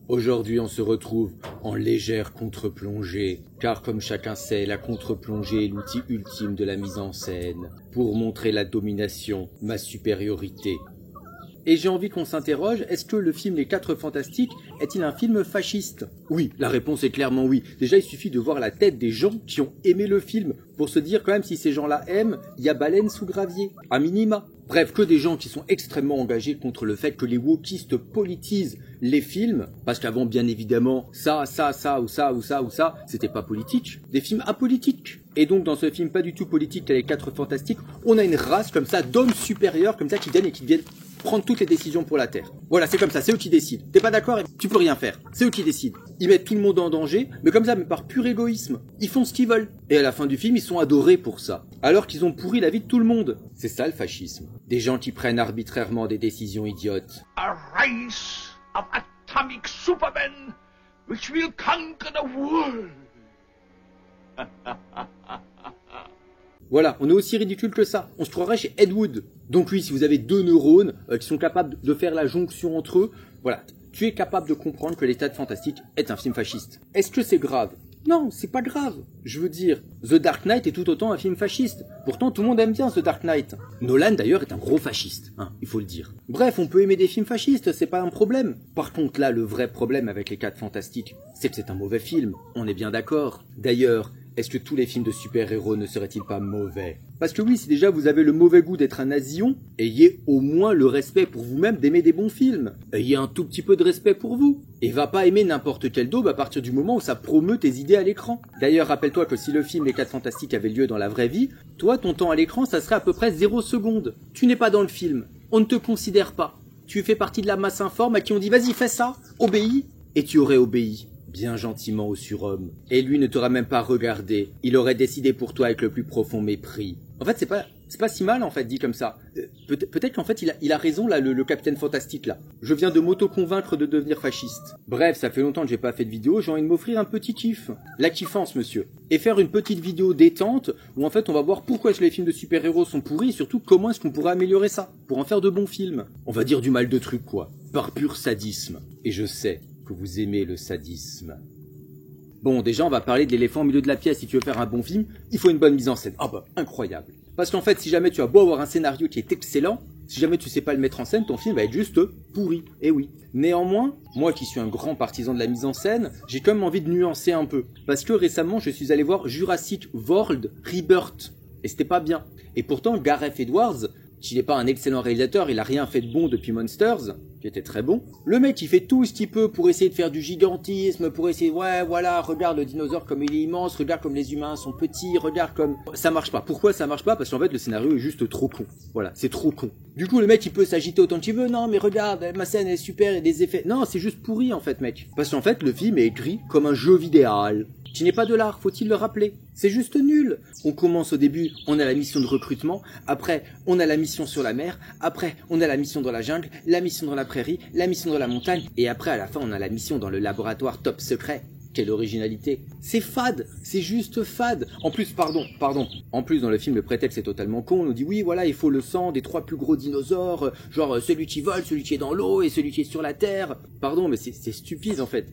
Aujourd'hui, on se retrouve en légère contre-plongée, car comme chacun sait, la contre-plongée est l'outil ultime de la mise en scène, pour montrer la domination, ma supériorité. Et j'ai envie qu'on s'interroge, est-ce que le film Les 4 Fantastiques est-il un film fasciste? Oui, la réponse est clairement oui. Déjà, il suffit de voir la tête des gens qui ont aimé le film, pour se dire quand même si ces gens-là aiment, il y a baleine sous gravier, à minima. Bref, que des gens qui sont extrêmement engagés contre le fait que les wokistes politisent les films, parce qu'avant, bien évidemment, ça, c'était pas politique, des films apolitiques. Et donc, dans ce film pas du tout politique, Les 4 Fantastiques, on a une race comme ça, d'hommes supérieurs, comme ça, qui viennent et qui viennent prendre toutes les décisions pour la Terre. Voilà, c'est comme ça, c'est eux qui décident. T'es pas d'accord? Tu peux rien faire. C'est eux qui décident. Ils mettent tout le monde en danger, mais comme ça, mais par pur égoïsme. Ils font ce qu'ils veulent. Et à la fin du film, ils sont adorés pour ça. Alors qu'ils ont pourri la vie de tout le monde. C'est ça le fascisme. Des gens qui prennent arbitrairement des décisions idiotes. A race of atomic supermen which will conquer the world. Voilà, on est aussi ridicule que ça. On se croirait chez Ed Wood. Donc oui, si vous avez deux neurones qui sont capables de faire la jonction entre eux, voilà, tu es capable de comprendre que Les 4 Fantastiques est un film fasciste. Est-ce que c'est grave? Non, c'est pas grave. Je veux dire, The Dark Knight est tout autant un film fasciste. Pourtant, tout le monde aime bien The Dark Knight. Nolan, d'ailleurs, est un gros fasciste, hein, il faut le dire. Bref, on peut aimer des films fascistes, c'est pas un problème. Par contre, là, le vrai problème avec Les 4 Fantastiques, c'est que c'est un mauvais film. On est bien d'accord. D'ailleurs, est-ce que tous les films de super-héros ne seraient-ils pas mauvais? Parce que oui, si déjà vous avez le mauvais goût d'être un nasillon, ayez au moins le respect pour vous-même d'aimer des bons films. Ayez un tout petit peu de respect pour vous. Et va pas aimer n'importe quel daube à partir du moment où ça promeut tes idées à l'écran. D'ailleurs, rappelle-toi que si le film Les 4 Fantastiques avait lieu dans la vraie vie, toi, ton temps à l'écran, ça serait à peu près 0 secondes. Tu n'es pas dans le film. On ne te considère pas. Tu fais partie de la masse informe à qui on dit « Vas-y, fais ça, obéis » et tu aurais obéi. Bien gentiment au surhomme. Et lui ne t'aurait même pas regardé. Il aurait décidé pour toi avec le plus profond mépris. En fait, c'est pas si mal, en fait, dit comme ça. Peut-être qu'en fait, il a raison, là, le Capitaine Fantastique, là. Je viens de m'auto-convaincre de devenir fasciste. Bref, ça fait longtemps que j'ai pas fait de vidéo, j'ai envie de m'offrir un petit kiff. La kiffance, monsieur. Et faire une petite vidéo détente, où en fait, on va voir pourquoi les films de super-héros sont pourris, et surtout, comment est-ce qu'on pourrait améliorer ça, pour en faire de bons films. On va dire du mal de trucs, quoi. Par pur sadisme. Et je sais que vous aimez le sadisme. Bon, déjà, on va parler de l'éléphant au milieu de la pièce. Si tu veux faire un bon film, il faut une bonne mise en scène. Ah bah, incroyable. Parce qu'en fait, si jamais tu as beau avoir un scénario qui est excellent, si jamais tu sais pas le mettre en scène, ton film va être juste pourri. Eh oui. Néanmoins, moi qui suis un grand partisan de la mise en scène, j'ai quand même envie de nuancer un peu. Parce que récemment, je suis allé voir Jurassic World Rebirth. Et c'était pas bien. Et pourtant, Gareth Edwards, qui n'est pas un excellent réalisateur, il a rien fait de bon depuis Monsters, qui était très bon. Le mec, il fait tout ce qu'il peut pour essayer de faire du gigantisme, pour essayer, ouais, voilà, regarde le dinosaure comme il est immense, regarde comme les humains sont petits, regarde comme... Ça marche pas. Pourquoi ça marche pas? Parce qu'en fait, le scénario est juste trop con. Voilà, c'est trop con. Du coup, le mec, il peut s'agiter autant qu'il veut. Non, mais regarde, ma scène est super, il y a des effets. Non, c'est juste pourri, en fait, mec. Parce qu'en fait, le film est écrit comme un jeu vidéo. Qui n'est pas de l'art, faut-il le rappeler. C'est juste nul. On commence au début, on a la mission de recrutement, après on a la mission sur la mer, après on a la mission dans la jungle, la mission dans la prairie, la mission dans la montagne, et après à la fin on a la mission dans le laboratoire top secret. Quelle originalité. C'est fade, c'est juste fade. En plus, pardon. En plus, dans le film, le prétexte est totalement con. On nous dit, oui, voilà, il faut le sang des 3 plus gros dinosaures, genre celui qui vole, celui qui est dans l'eau et celui qui est sur la terre. Pardon, mais c'est stupide, en fait.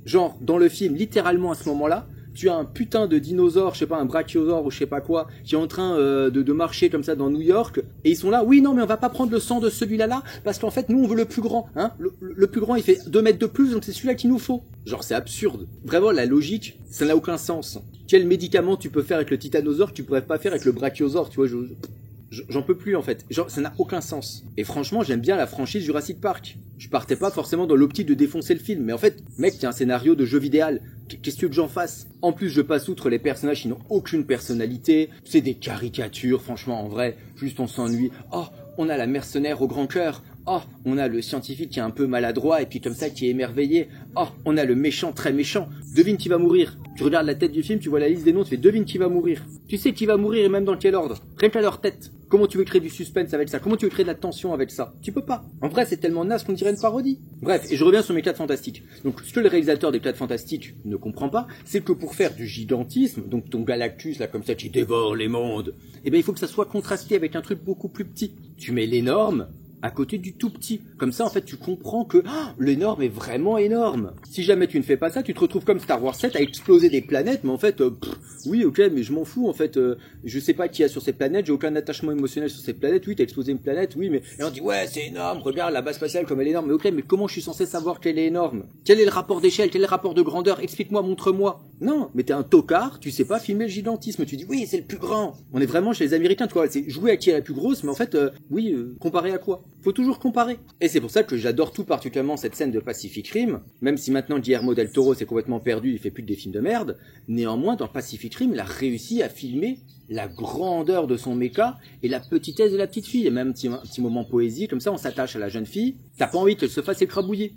Genre, dans le film, littéralement, à ce moment-là, tu as un putain de dinosaure, je sais pas, un brachiosaure ou je sais pas quoi, qui est en train de marcher comme ça dans New York, et ils sont là, oui, non, mais on va pas prendre le sang de celui-là, parce qu'en fait, nous, on veut le plus grand, hein. Le plus grand, il fait 2 mètres de plus, donc c'est celui-là qu'il nous faut. Genre, c'est absurde. Vraiment, la logique, ça n'a aucun sens. Quel médicament tu peux faire avec le titanosaure que tu pourrais pas faire avec le brachiosaure, tu vois, j'en peux plus en fait, genre ça n'a aucun sens. Et franchement j'aime bien la franchise Jurassic Park. Je partais pas forcément dans l'optique de défoncer le film, mais en fait, mec, il y a un scénario de jeu vidéo, qu'est-ce que tu veux que j'en fasse? En plus je passe outre les personnages qui n'ont aucune personnalité, c'est des caricatures, franchement en vrai, juste on s'ennuie. Oh, on a la mercenaire au grand cœur. Oh, on a le scientifique qui est un peu maladroit et puis comme ça qui est émerveillé. Oh, on a le méchant très méchant. Devine qui va mourir. Tu regardes la tête du film, tu vois la liste des noms, tu fais devine qui va mourir. Tu sais qui va mourir et même dans quel ordre. Rien qu'à leur tête. Comment tu veux créer du suspense avec ça? Comment tu veux créer de la tension avec ça? Tu peux pas. En vrai, c'est tellement naze qu'on dirait une parodie. Bref, et je reviens sur mes 4 Fantastiques. Donc, ce que le réalisateur des 4 Fantastiques ne comprend pas, c'est que pour faire du gigantisme, donc ton Galactus, là, comme ça, qui dévore les mondes, eh ben, il faut que ça soit contrasté avec un truc beaucoup plus petit. Tu mets l'énorme, à côté du tout petit. Comme ça, en fait, tu comprends que l'énorme est vraiment énorme. Si jamais tu ne fais pas ça, tu te retrouves comme Star Wars 7 à exploser des planètes, mais en fait, oui, ok, mais je m'en fous, en fait, je sais pas qui y a sur ces planètes, j'ai aucun attachement émotionnel sur ces planètes, oui, t'as explosé une planète, oui, mais... Et on dit, ouais, c'est énorme, regarde la base spatiale comme elle est énorme, mais ok, mais comment je suis censé savoir qu'elle est énorme? Quel est le rapport d'échelle? Quel est le rapport de grandeur? Explique-moi, montre-moi. Non, mais t'es un tocard, tu sais pas filmer le gigantisme, tu dis, oui, c'est le plus grand. On est vraiment chez les Américains, tu vois, c'est jouer à qui est la plus grosse, mais en fait, oui, comparé à quoi? Faut toujours comparer. Et c'est pour ça que j'adore tout particulièrement cette scène de Pacific Rim, même si maintenant Guillermo del Toro s'est complètement perdu, il fait plus que des films de merde, néanmoins dans Pacific Rim, il a réussi à filmer la grandeur de son méca et la petitesse de la petite fille. Et même un petit moment poésie, comme ça on s'attache à la jeune fille, t'as pas envie qu'elle se fasse écrabouiller.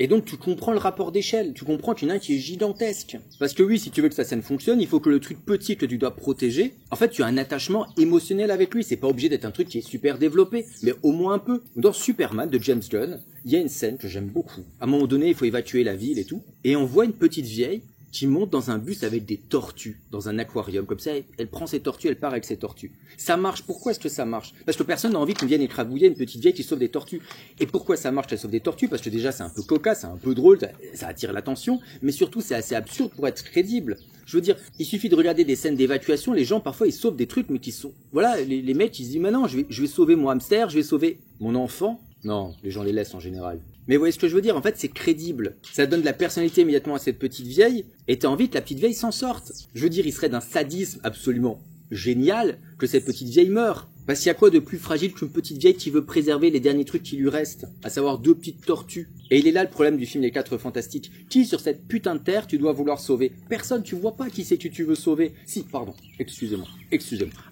Et donc tu comprends le rapport d'échelle, tu comprends qu'il y en a un qui est gigantesque. Parce que oui, si tu veux que sa scène fonctionne, il faut que le truc petit que tu dois protéger, en fait tu as un attachement émotionnel avec lui, c'est pas obligé d'être un truc qui est super développé, mais au moins un peu. Dans Superman de James Gunn, il y a une scène que j'aime beaucoup. À un moment donné, il faut évacuer la ville et tout, et on voit une petite vieille qui monte dans un bus avec des tortues, dans un aquarium, comme ça, elle prend ses tortues, elle part avec ses tortues. Ça marche, pourquoi est-ce que ça marche? Parce que personne n'a envie qu'on vienne écrabouiller une petite vieille qui sauve des tortues. Et pourquoi ça marche qu'elle sauve des tortues? Parce que déjà, c'est un peu cocasse, c'est un peu drôle, ça attire l'attention, mais surtout, c'est assez absurde pour être crédible. Je veux dire, il suffit de regarder des scènes d'évacuation, les gens, parfois, ils sauvent des trucs, mais qui sont... Voilà, les mecs, ils se disent, mais non, je vais sauver mon hamster, je vais sauver mon enfant. Non, les gens les laissent en général. Mais vous voyez ce que je veux dire? En fait, c'est crédible. Ça donne de la personnalité immédiatement à cette petite vieille, et t'as envie que la petite vieille s'en sorte. Je veux dire, il serait d'un sadisme absolument génial que cette petite vieille meure. Parce qu'il y a quoi de plus fragile qu'une petite vieille qui veut préserver les derniers trucs qui lui restent, à savoir 2 petites tortues. Et il est là le problème du film Les 4 Fantastiques. Qui sur cette putain de terre tu dois vouloir sauver? Personne, tu vois pas qui c'est que tu veux sauver. Si, pardon, excusez-moi.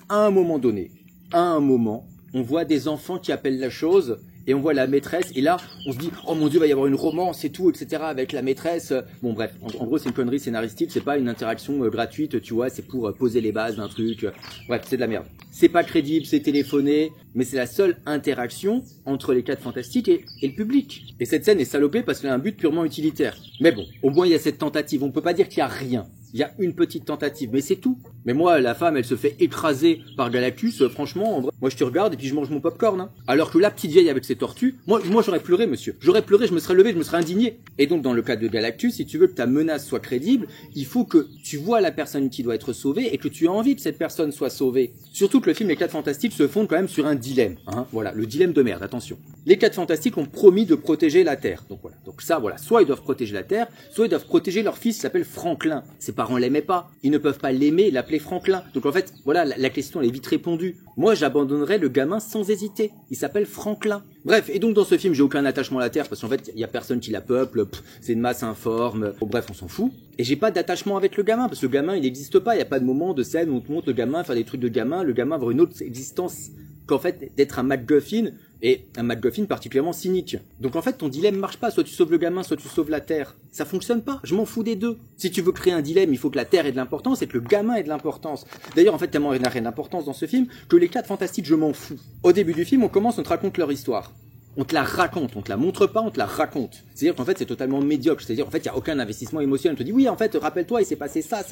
À un moment donné, on voit des enfants qui appellent la chose, et on voit la maîtresse, et là, on se dit, oh mon dieu, va y avoir une romance et tout, etc., avec la maîtresse. Bon, bref, en gros, c'est une connerie scénaristique, c'est pas une interaction gratuite, tu vois, c'est pour poser les bases d'un truc. Bref, c'est de la merde. C'est pas crédible, c'est téléphoné, mais c'est la seule interaction entre les 4 Fantastiques et le public. Et cette scène est salopée parce qu'elle a un but purement utilitaire. Mais bon, au moins il y a cette tentative, on peut pas dire qu'il y a rien. Il y a une petite tentative, mais c'est tout. Mais moi, la femme, elle se fait écraser par Galactus, franchement, en vrai, moi je te regarde et puis je mange mon popcorn. Hein. Alors que la petite vieille avec ses tortues, moi j'aurais pleuré, monsieur. J'aurais pleuré, je me serais levé, je me serais indigné. Et donc dans le cas de Galactus, si tu veux que ta menace soit crédible, il faut que tu vois la personne qui doit être sauvée et que tu as envie que cette personne soit sauvée. Surtout que le film Les 4 Fantastiques se fonde quand même sur un dilemme. Hein. Voilà, le dilemme de merde, attention. Les 4 Fantastiques ont promis de protéger la Terre. Donc voilà, donc ça, voilà, soit ils doivent protéger la Terre, soit ils doivent protéger leur fils qui s'appelle Franklin. Ses parents l'aimaient pas, ils ne peuvent pas l'aimer et l'appeler Franklin. Donc en fait, voilà, la question elle est vite répondue. Moi, j'abandonnerais le gamin sans hésiter. Il s'appelle Franklin. Bref, et donc dans ce film, j'ai aucun attachement à la Terre parce qu'en fait, il y a personne qui la peuple, c'est une masse informe. Bon, bref, on s'en fout. Et j'ai pas d'attachement avec le gamin parce que le gamin, il n'existe pas. Il y a pas de moment de scène où on te montre le gamin faire des trucs de gamin, le gamin avoir une autre existence qu'en fait d'être un MacGuffin. Et un MacGuffin particulièrement cynique. Donc en fait, ton dilemme marche pas. Soit tu sauves le gamin, soit tu sauves la Terre. Ça fonctionne pas. Je m'en fous des deux. Si tu veux créer un dilemme, il faut que la Terre ait de l'importance et que le gamin ait de l'importance. D'ailleurs, en fait, tellement il n'a rien d'importance dans ce film que les 4 Fantastiques, je m'en fous. Au début du film, on te raconte leur histoire. On te la raconte, on te la montre pas, on te la raconte. C'est-à-dire qu'en fait, c'est totalement médiocre. C'est-à-dire, en fait, il y a aucun investissement émotionnel. On te dit, oui, en fait, rappelle-toi, il s'est passé ça.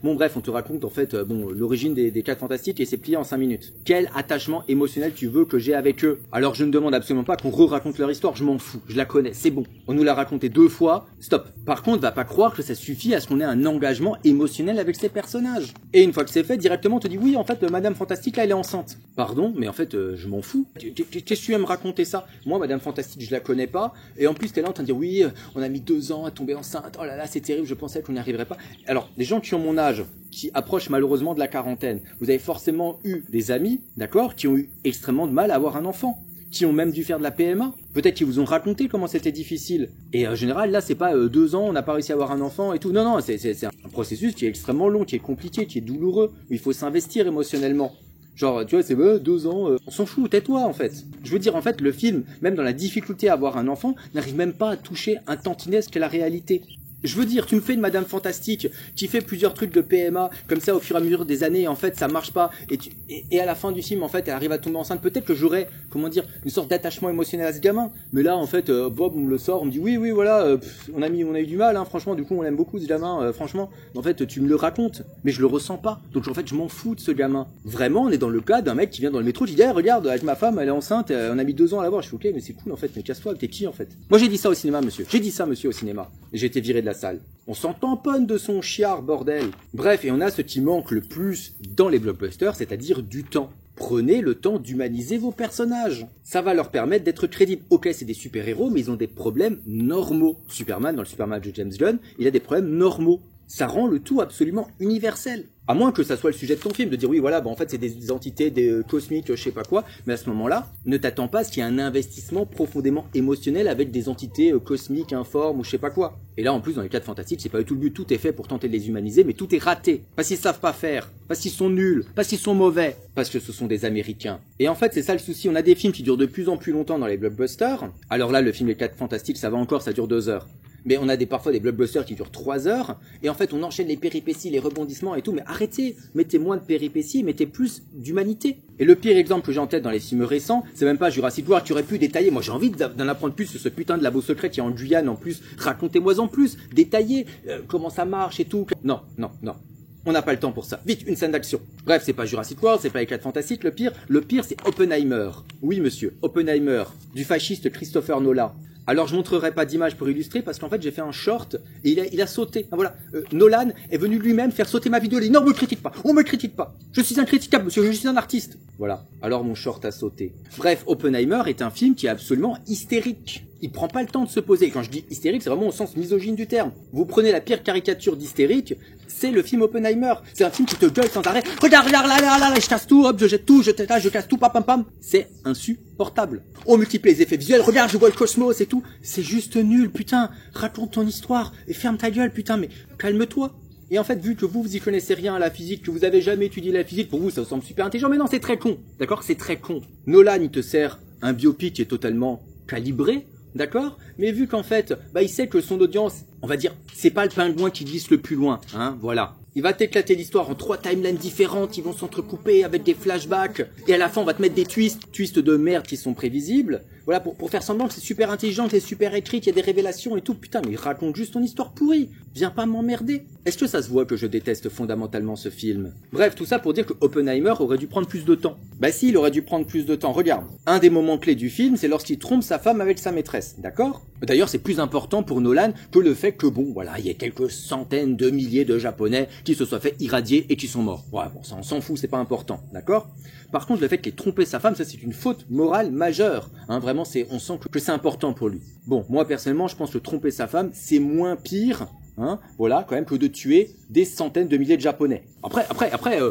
Bon, bref, on te raconte, en fait, l'origine des 4 Fantastiques et c'est plié en 5 minutes. Quel attachement émotionnel tu veux que j'ai avec eux? Alors, je ne demande absolument pas qu'on re-raconte leur histoire. Je m'en fous. Je la connais. C'est bon. On nous l'a raconté 2 fois. Stop. Par contre, va pas croire que ça suffit à ce qu'on ait un engagement émotionnel avec ces personnages. Et une fois que c'est fait, directement, on te dit, oui, en fait, Madame Fantastique, là, elle est enceinte. Pardon, mais en fait, je m'en fous. Qu'est-ce que tu aimes raconter ça? Moi, Madame Fantastique, je la connais pas, et en plus t'es là en train de dire oui, on a mis 2 ans à tomber enceinte, oh là là c'est terrible, je pensais qu'on n'y arriverait pas. Alors, les gens qui ont mon âge, qui approchent malheureusement de la quarantaine, vous avez forcément eu des amis, d'accord, qui ont eu extrêmement de mal à avoir un enfant, qui ont même dû faire de la PMA, peut-être qu'ils vous ont raconté comment c'était difficile, et en général là c'est pas 2 ans, on n'a pas réussi à avoir un enfant et tout, non, c'est un processus qui est extrêmement long, qui est compliqué, qui est douloureux, où il faut s'investir émotionnellement. Genre, tu vois, c'est 2 ans, on s'en fout, tais-toi en fait. Je veux dire, en fait, le film, même dans la difficulté à avoir un enfant, n'arrive même pas à toucher un tantinet ce qu'est la réalité. Je veux dire, tu me fais une Madame Fantastique qui fait plusieurs trucs de PMA, comme ça au fur et à mesure des années, en fait ça marche pas, et à la fin du film, en fait, elle arrive à tomber enceinte. Peut-être que j'aurais, comment dire, une sorte d'attachement émotionnel à ce gamin, mais là, en fait, Bob, on me le sort, on me dit oui, voilà, on a eu du mal, hein, franchement, du coup, on l'aime beaucoup ce gamin, franchement, en fait, tu me le racontes, mais je le ressens pas, donc en fait, je m'en fous de ce gamin. Vraiment, on est dans le cas d'un mec qui vient dans le métro, qui dit, hey, regarde, avec ma femme, elle est enceinte, on a mis 2 ans à la voir. Je fais, ok, mais c'est cool, en fait, mais casse-toi, t'es qui, en fait? Moi, j'ai dit ça au cinéma, monsieur, au cinéma, et j'ai été viré de la salle. On s'en tamponne de son chiard, bordel. Bref, et on a ce qui manque le plus dans les blockbusters, c'est-à-dire du temps. Prenez le temps d'humaniser vos personnages. Ça va leur permettre d'être crédibles. Ok, c'est des super-héros, mais ils ont des problèmes normaux. Superman, dans le Superman de James Gunn, il a des problèmes normaux. Ça rend le tout absolument universel. À moins que ça soit le sujet de ton film, de dire oui voilà, en fait c'est des entités cosmiques, je sais pas quoi, mais à ce moment-là, ne t'attends pas à ce qu'il y ait un investissement profondément émotionnel avec des entités cosmiques, informes ou je sais pas quoi. Et là en plus dans les 4 Fantastiques, c'est pas du tout le but, tout est fait pour tenter de les humaniser, mais tout est raté. Parce qu'ils savent pas faire, parce qu'ils sont nuls, parce qu'ils sont mauvais, parce que ce sont des Américains. Et en fait c'est ça le souci, on a des films qui durent de plus en plus longtemps dans les blockbusters. Alors là le film Les 4 Fantastiques ça va encore, ça dure 2 heures. Mais on a parfois des blockbusters qui durent 3 heures, et en fait on enchaîne les péripéties, les rebondissements et tout, mais arrêtez, mettez moins de péripéties, mettez plus d'humanité. Et le pire exemple que j'ai en tête dans les films récents, c'est même pas Jurassic World, tu aurais pu détailler, moi j'ai envie d'en apprendre plus sur ce putain de labo secret qui est en Guyane en plus, racontez-moi en plus, détaillez comment ça marche et tout. Non. On n'a pas le temps pour ça. Vite, une scène d'action. Bref, c'est pas Jurassic World, c'est pas les 4 Fantastiques, le pire c'est Oppenheimer. Oui monsieur, Oppenheimer, du fasciste Christopher Nolan. Alors je montrerai pas d'image pour illustrer parce qu'en fait j'ai fait un short et il a sauté. Ah, voilà, Nolan est venu lui-même faire sauter ma vidéo. Il dit non, on me critique pas. Je suis incritiquable monsieur, je suis un artiste. Voilà. Alors mon short a sauté. Bref, Oppenheimer est un film qui est absolument hystérique. Il prend pas le temps de se poser. Quand je dis hystérique, c'est vraiment au sens misogyne du terme. Vous prenez la pire caricature d'hystérique, c'est le film Oppenheimer. C'est un film qui te gueule sans arrêt. Regarde, là, je casse tout, hop, je jette tout, je casse tout, pam. C'est insupportable. On multiplie les effets visuels, regarde, je vois le cosmos et tout. C'est juste nul, putain. Raconte ton histoire et ferme ta gueule, putain, mais calme-toi. Et en fait, vu que vous y connaissez rien à la physique, que vous avez jamais étudié la physique, pour vous, ça vous semble super intelligent, mais non, c'est très con. D'accord? C'est très con. Nolan, il te sert un biopic qui est totalement calibré. D'accord? Mais vu qu'en fait, il sait que son audience, on va dire, c'est pas le pingouin qui glisse le plus loin, hein, voilà. Il va t'éclater l'histoire en 3 timelines différentes, qui vont s'entrecouper avec des flashbacks, et à la fin on va te mettre des twists de merde qui sont prévisibles, voilà, pour faire semblant que c'est super intelligent, que c'est super écrit, qu'il y a des révélations et tout, putain, mais raconte juste ton histoire pourrie, viens pas m'emmerder. Est-ce que ça se voit que je déteste fondamentalement ce film? Bref, tout ça pour dire que Oppenheimer aurait dû prendre plus de temps. Bah si, il aurait dû prendre plus de temps, regarde. Un des moments clés du film, c'est lorsqu'il trompe sa femme avec sa maîtresse, d'accord? D'ailleurs, c'est plus important pour Nolan que le fait que bon, voilà, il y ait quelques centaines de milliers de Japonais qui se soient fait irradier et qui sont morts. Ouais, bon, ça on s'en fout, c'est pas important, d'accord? Par contre, le fait qu'il ait trompé sa femme, ça c'est une faute morale majeure. Hein, vraiment, on sent que c'est important pour lui. Bon, moi personnellement, je pense que tromper sa femme, c'est moins pire, hein, voilà, quand même, que de tuer des centaines de milliers de Japonais. Après,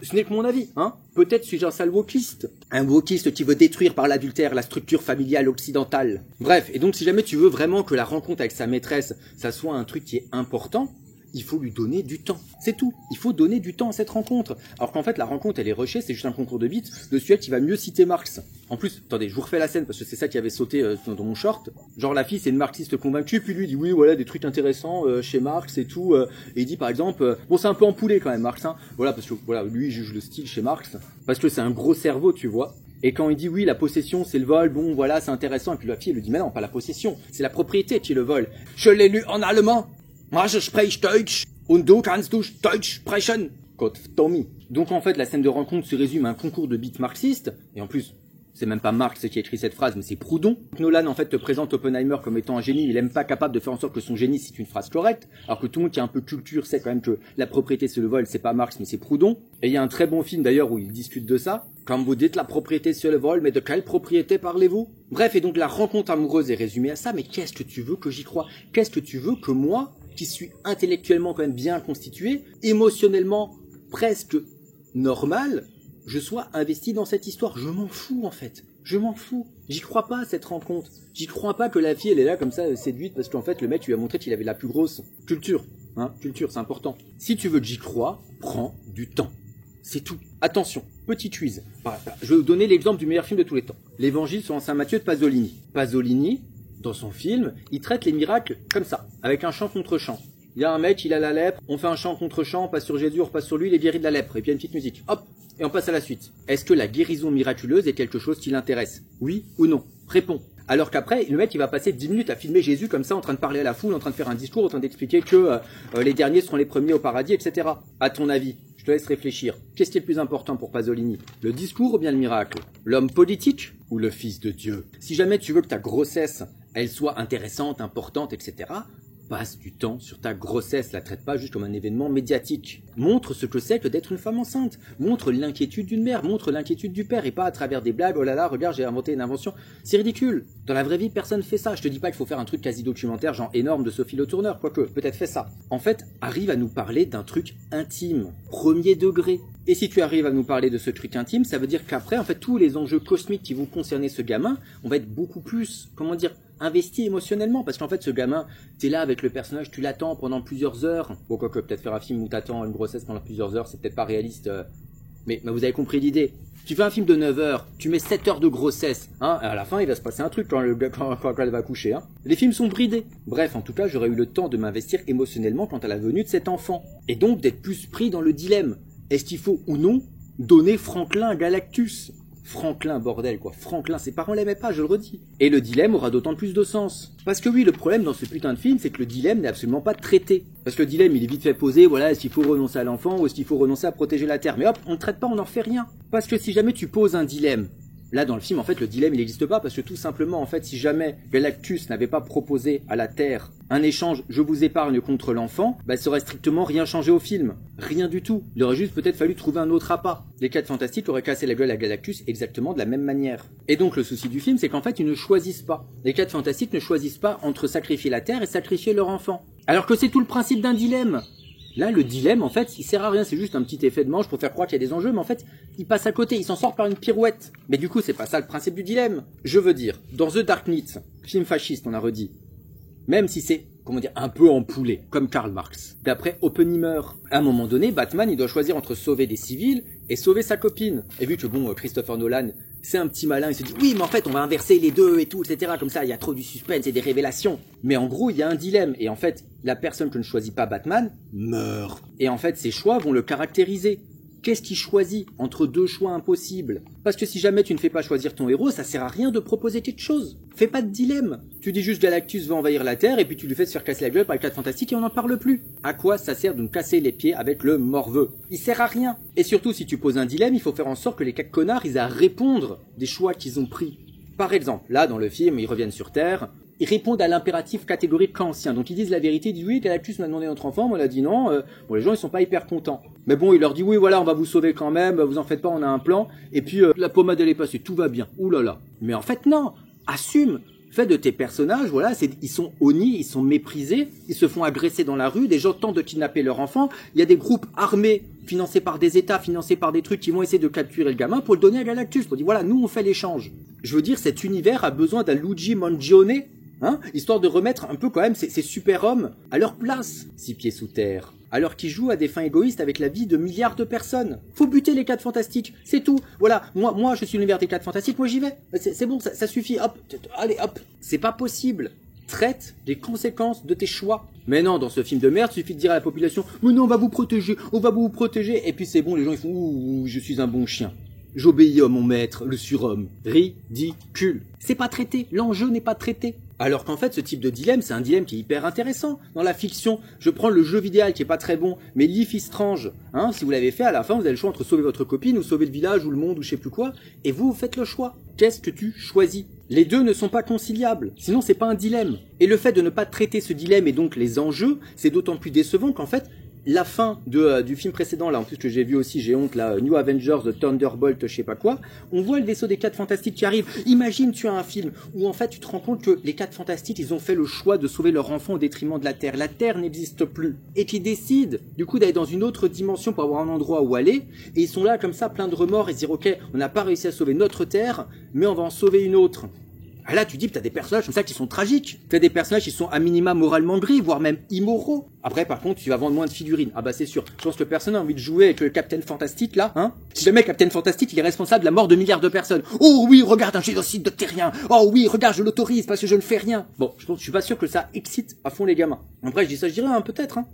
ce n'est que mon avis, hein. Peut-être suis-je un sale wokiste. Un wokiste qui veut détruire par l'adultère la structure familiale occidentale. Bref, et donc si jamais tu veux vraiment que la rencontre avec sa maîtresse, ça soit un truc qui est important, il faut lui donner du temps. C'est tout. Il faut donner du temps à cette rencontre. Alors qu'en fait, la rencontre, elle est rushée, c'est juste un concours de beats de celui qui va mieux citer Marx. En plus, attendez, je vous refais la scène parce que c'est ça qui avait sauté dans mon short. Genre, la fille, c'est une marxiste convaincue, puis lui dit oui, voilà, des trucs intéressants chez Marx et tout. Et il dit par exemple, bon, c'est un peu empoulé quand même, Marx, hein. Voilà, parce que voilà, lui, il juge le style chez Marx. Parce que c'est un gros cerveau, tu vois. Et quand il dit oui, la possession, c'est le vol, bon, voilà, c'est intéressant. Et puis la fille, elle lui dit, mais non, pas la possession, c'est la propriété qui est le vol. Je l'ai lu en allemand. Moi, je spreche Deutsch. Und du kannst du Deutsch sprechen. Gott, Tommy. Donc en fait, la scène de rencontre se résume à un concours de beats marxistes. Et en plus, c'est même pas Marx qui a écrit cette phrase, mais c'est Proudhon. Nolan, en fait, te présente Oppenheimer comme étant un génie. Il est même pas capable de faire en sorte que son génie cite une phrase correcte. Alors que tout le monde qui a un peu de culture sait quand même que la propriété, c'est le vol, c'est pas Marx, mais c'est Proudhon. Et il y a un très bon film d'ailleurs où il discute de ça. Quand vous dites la propriété, c'est le vol, mais de quelle propriété parlez-vous? Bref, et donc la rencontre amoureuse est résumée à ça. Mais qu'est-ce que tu veux que j'y croie? Qu'est-ce que tu veux que moi, qui suis intellectuellement quand même bien constitué, émotionnellement presque normal, je sois investi dans cette histoire? Je m'en fous en fait. Je m'en fous. J'y crois pas à cette rencontre. J'y crois pas que la fille elle est là comme ça séduite parce qu'en fait le mec lui a montré qu'il avait la plus grosse culture. Hein, culture, c'est important. Si tu veux que j'y croie, prends du temps. C'est tout. Attention, petit quiz. Je vais vous donner l'exemple du meilleur film de tous les temps. L'Évangile selon saint Matthieu de Pasolini. Pasolini, dans son film, il traite les miracles comme ça, avec un chant contre chant. Il y a un mec, il a la lèpre, on fait un chant contre chant, on passe sur Jésus, on repasse sur lui, il est guéri de la lèpre. Et puis il y a une petite musique, hop, et on passe à la suite. Est-ce que la guérison miraculeuse est quelque chose qui l'intéresse? Oui ou non? Réponds. Alors qu'après, le mec, il va passer 10 minutes à filmer Jésus comme ça, en train de parler à la foule, en train de faire un discours, en train d'expliquer que les derniers seront les premiers au paradis, etc. À ton avis, je te laisse réfléchir. Qu'est-ce qui est le plus important pour Pasolini? Le discours ou bien le miracle? L'homme politique ou le fils de Dieu? Si jamais tu veux que ta grossesse, elle soit intéressante, importante, etc., passe du temps sur ta grossesse, la traite pas juste comme un événement médiatique. Montre ce que c'est que d'être une femme enceinte. Montre l'inquiétude d'une mère, montre l'inquiétude du père, et pas à travers des blagues, oh là là, regarde, j'ai inventé une invention. C'est ridicule. Dans la vraie vie, personne fait ça. Je te dis pas qu'il faut faire un truc quasi documentaire, genre énorme de Sophie Le Tourneur, quoique, peut-être fais ça. En fait, arrive à nous parler d'un truc intime, premier degré. Et si tu arrives à nous parler de ce truc intime, ça veut dire qu'après, en fait, tous les enjeux cosmiques qui vont concerner ce gamin, on va être beaucoup plus, comment dire, investi émotionnellement, parce qu'en fait ce gamin, t'es là avec le personnage, tu l'attends pendant plusieurs heures. Bon, quoique peut-être faire un film où t'attends une grossesse pendant plusieurs heures, c'est peut-être pas réaliste, mais vous avez compris l'idée. Tu fais un film de 9 heures, tu mets 7 heures de grossesse, hein, et à la fin il va se passer un truc quand elle va coucher, hein. Les films sont bridés. Bref, en tout cas, j'aurais eu le temps de m'investir émotionnellement quant à la venue de cet enfant, et donc d'être plus pris dans le dilemme. Est-ce qu'il faut ou non donner Franklin à Galactus? Franklin, bordel quoi, Franklin, ses parents l'aimaient pas, je le redis. Et le dilemme aura d'autant plus de sens. Parce que oui, le problème dans ce putain de film, c'est que le dilemme n'est absolument pas traité. Parce que le dilemme, il est vite fait posé, voilà, est-ce qu'il faut renoncer à l'enfant ou est-ce qu'il faut renoncer à protéger la Terre? Mais hop, on ne traite pas, on n'en fait rien. Parce que si jamais tu poses un dilemme, là dans le film, en fait, le dilemme, il n'existe pas, parce que tout simplement, en fait, si jamais Galactus n'avait pas proposé à la Terre un échange, je vous épargne contre l'enfant, bah, ça aurait strictement rien changé au film. Rien du tout. Il aurait juste peut-être fallu trouver un autre appât. Les 4 Fantastiques auraient cassé la gueule à Galactus exactement de la même manière. Et donc, le souci du film, c'est qu'en fait, ils ne choisissent pas. Les 4 Fantastiques ne choisissent pas entre sacrifier la Terre et sacrifier leur enfant. Alors que c'est tout le principe d'un dilemme. Là, le dilemme, en fait, il sert à rien, c'est juste un petit effet de manche pour faire croire qu'il y a des enjeux, mais en fait, il passe à côté, il s'en sort par une pirouette. Mais du coup, c'est pas ça le principe du dilemme. Je veux dire, dans The Dark Knight, film fasciste, on a redit, même si c'est, comment dire, un peu empoulé, comme Karl Marx. D'après Oppenheimer, à un moment donné, Batman, il doit choisir entre sauver des civils et sauver sa copine. Et vu que, bon, Christopher Nolan, c'est un petit malin, il se dit, oui, mais en fait, on va inverser les deux et tout, etc. Comme ça, il y a trop du suspense et des révélations. Mais en gros, il y a un dilemme. Et en fait, la personne que ne choisit pas Batman meurt. Et en fait, ses choix vont le caractériser. Qu'est-ce qu'il choisit entre deux choix impossibles? Parce que si jamais tu ne fais pas choisir ton héros, ça sert à rien de proposer quelque chose. Fais pas de dilemme. Tu dis juste Galactus va envahir la Terre et puis tu lui fais se faire casser la gueule par les 4 Fantastiques et on n'en parle plus. À quoi ça sert de nous casser les pieds avec le morveux? Il sert à rien. Et surtout, si tu poses un dilemme, il faut faire en sorte que les 4 connards, ils aient à répondre des choix qu'ils ont pris. Par exemple, là, dans le film, ils reviennent sur Terre. Ils répondent à l'impératif catégorique kantien. Donc ils disent la vérité, ils disent oui, Galactus m'a demandé notre enfant, moi on a dit non. Bon, les gens ils sont pas hyper contents. Mais bon, il leur dit oui, voilà, on va vous sauver quand même, vous en faites pas, on a un plan. Et puis la pommade elle est passée, tout va bien. Ouh là là. Mais en fait non, assume. Fais de tes personnages, voilà, ils sont honnis, ils sont méprisés, ils se font agresser dans la rue, des gens tentent de kidnapper leur enfant, il y a des groupes armés, financés par des États, financés par des trucs qui vont essayer de capturer le gamin pour le donner à Galactus, pour dire voilà, nous on fait l'échange. Je veux dire, cet univers a besoin d'un Luigi Mangione, hein, histoire de remettre un peu quand même ces super-hommes à leur place, 6 pieds sous terre. Alors qu'ils jouent à des fins égoïstes avec la vie de milliards de personnes. Faut buter les 4 Fantastiques, c'est tout. Voilà, moi je suis l'univers des 4 Fantastiques, moi j'y vais. C'est bon, ça suffit, hop, allez hop. C'est pas possible. Traite les conséquences de tes choix. Mais non, dans ce film de merde, il suffit de dire à la population « Mais non, on va vous protéger, et puis c'est bon, les gens ils font « Ouh, je suis un bon chien ». J'obéis à mon maître, le surhomme. Ridicule. C'est pas traité, l'enjeu n'est pas traité. Alors qu'en fait, ce type de dilemme, c'est un dilemme qui est hyper intéressant. Dans la fiction, je prends le jeu vidéo qui est pas très bon, mais Life is Strange, hein, si vous l'avez fait, à la fin, vous avez le choix entre sauver votre copine ou sauver le village ou le monde ou je sais plus quoi, et vous faites le choix. Qu'est-ce que tu choisis? Les deux ne sont pas conciliables, sinon c'est pas un dilemme. Et le fait de ne pas traiter ce dilemme et donc les enjeux, c'est d'autant plus décevant qu'en fait, la fin du film précédent, là, en plus que j'ai vu aussi, j'ai honte, là, New Avengers, The Thunderbolt, je sais pas quoi, on voit le vaisseau des 4 Fantastiques qui arrive. Imagine, tu as un film où en fait tu te rends compte que les 4 Fantastiques, ils ont fait le choix de sauver leur enfant au détriment de la Terre. La Terre n'existe plus. Et qu'ils décident, du coup, d'aller dans une autre dimension pour avoir un endroit où aller, et ils sont là comme ça, plein de remords, et se dire, ok, on n'a pas réussi à sauver notre Terre, mais on va en sauver une autre. Ah là, tu dis que t'as des personnages comme ça qui sont tragiques. T'as des personnages qui sont à minima moralement gris, voire même immoraux. Après, par contre, tu vas vendre moins de figurines. Ah bah c'est sûr. Je pense que personne n'a envie de jouer avec le Captain Fantastic là, hein. Si jamais Captain Fantastic, il est responsable de la mort de milliards de personnes. Oh oui, regarde un génocide de terriens. Oh oui, regarde, je l'autorise parce que je ne fais rien. Bon, je suis pas sûr que ça excite à fond les gamins. Après, je dis ça, je dirais, hein, peut-être, hein.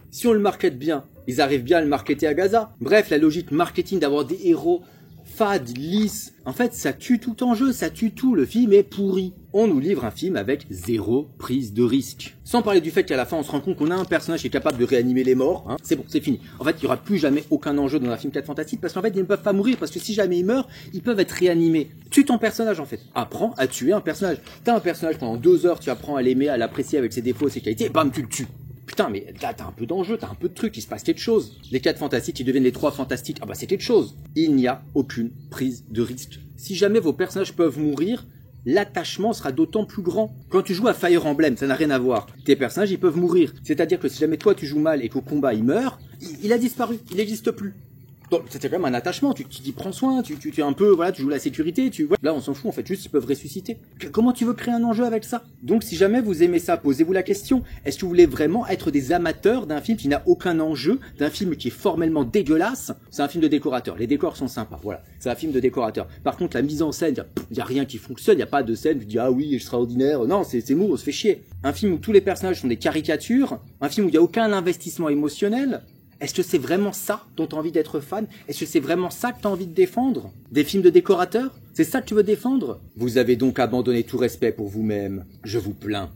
Si on le market bien, ils arrivent bien à le marketer à Gaza. Bref, la logique marketing d'avoir des héros fades, lisses, en fait, ça tue tout en jeu, ça tue tout, le film est pourri. On nous livre un film avec zéro prise de risque. Sans parler du fait qu'à la fin, on se rend compte qu'on a un personnage qui est capable de réanimer les morts, hein. C'est bon, c'est fini. En fait, il n'y aura plus jamais aucun enjeu dans un film 4 fantastique, parce qu'en fait, ils ne peuvent pas mourir, parce que si jamais ils meurent, ils peuvent être réanimés. Tue ton personnage, en fait. Apprends à tuer un personnage. T'as un personnage, pendant 2 heures, tu apprends à l'aimer, à l'apprécier avec ses défauts, ses qualités, et bam, tu le tues. Putain, mais là, t'as un peu d'enjeu, t'as un peu de truc, il se passe quelque chose. Les 4 fantastiques qui deviennent les 3 fantastiques, ah bah c'est quelque chose. Il n'y a aucune prise de risque. Si jamais vos personnages peuvent mourir, l'attachement sera d'autant plus grand. Quand tu joues à Fire Emblem, ça n'a rien à voir. Tes personnages, ils peuvent mourir. C'est-à-dire que si jamais toi tu joues mal et qu'au combat il meurt, il a disparu, il n'existe plus. Donc c'était quand même un attachement, tu t'y prends soin, tu es un peu, voilà, tu joues la sécurité, là on s'en fout en fait, juste ils peuvent ressusciter. Comment tu veux créer un enjeu avec ça? Donc si jamais vous aimez ça, posez-vous la question, est-ce que vous voulez vraiment être des amateurs d'un film qui n'a aucun enjeu, d'un film qui est formellement dégueulasse? C'est un film de décorateur, les décors sont sympas, voilà, c'est un film de décorateur. Par contre la mise en scène, il y a rien qui fonctionne, il y a pas de scène, tu dis ah oui, extraordinaire, non, c'est mou, on se fait chier. Un film où tous les personnages sont des caricatures, un film où il y a aucun investissement émotionnel. Est-ce que c'est vraiment ça dont tu as envie d'être fan? Est-ce que c'est vraiment ça que tu as envie de défendre? Des films de décorateurs? C'est ça que tu veux défendre? Vous avez donc abandonné tout respect pour vous-même. Je vous plains.